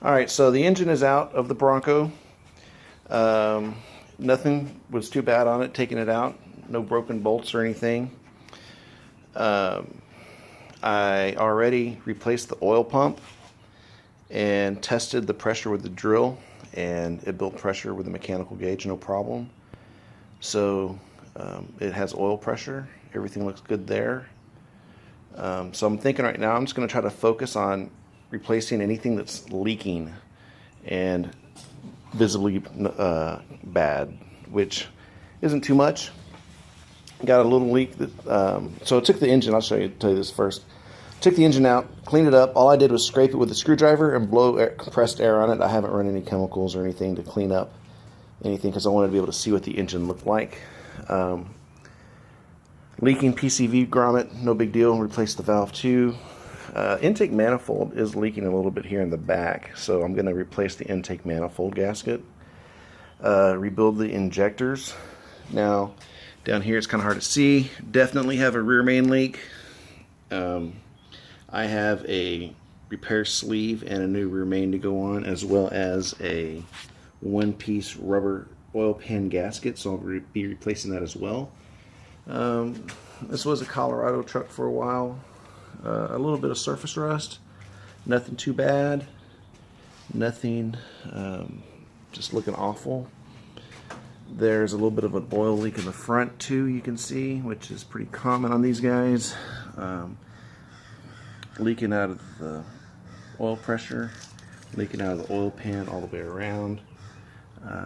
Alright, so the engine is out of the Bronco. Nothing was too bad on it taking it out. No broken bolts or anything. I already replaced the oil pump and tested the pressure with the drill, and it built pressure with the mechanical gauge, no problem. So it has oil pressure. Everything looks good there. So I'm thinking right now I'm just going to try to focus on replacing anything that's leaking and visibly bad, which isn't too much. Got a little leak that so I took the engine. I'll tell you this first. Took the engine out, cleaned it up. All I did was scrape it with a screwdriver and blow compressed air on it. I haven't run any chemicals or anything to clean up anything because I wanted to be able to see what the engine looked like. Leaking PCV grommet, no big deal. Replaced the valve too. Intake manifold is leaking a little bit here in the back, so I'm going to replace the intake manifold gasket. Rebuild the injectors. Now, down here it's kind of hard to see. Definitely have a rear main leak. I have a repair sleeve and a new rear main to go on, as well as a one-piece rubber oil pan gasket, so I'll be replacing that as well. This was a Colorado truck for a while. A little bit of surface rust, nothing too bad, nothing just looking awful. There's a little bit of an oil leak in the front too, you can see, which is pretty common on these guys. Leaking out of the oil pressure, leaking out of the oil pan all the way around.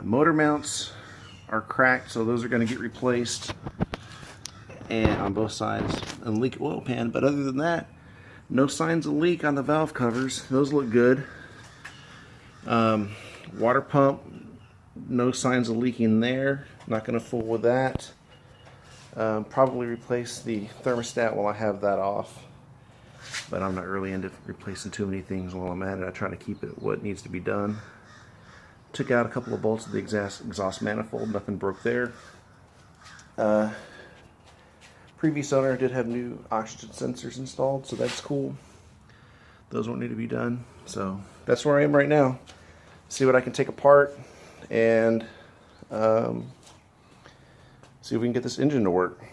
Motor mounts are cracked, so those are going to get replaced, and on both sides, and leak oil pan. But other than that, no signs of leak on the valve covers. Those look good. Water pump, no signs of leaking there. Not going to fool with that. Probably replace the thermostat while I have that off, but I'm not really into replacing too many things while I'm at it. I try to keep it what needs to be done. Took out a couple of bolts of the exhaust manifold. Nothing broke there. Previous owner did have new oxygen sensors installed, so that's cool. Those won't need to be done. So that's where I am right now. See what I can take apart and see if we can get this engine to work.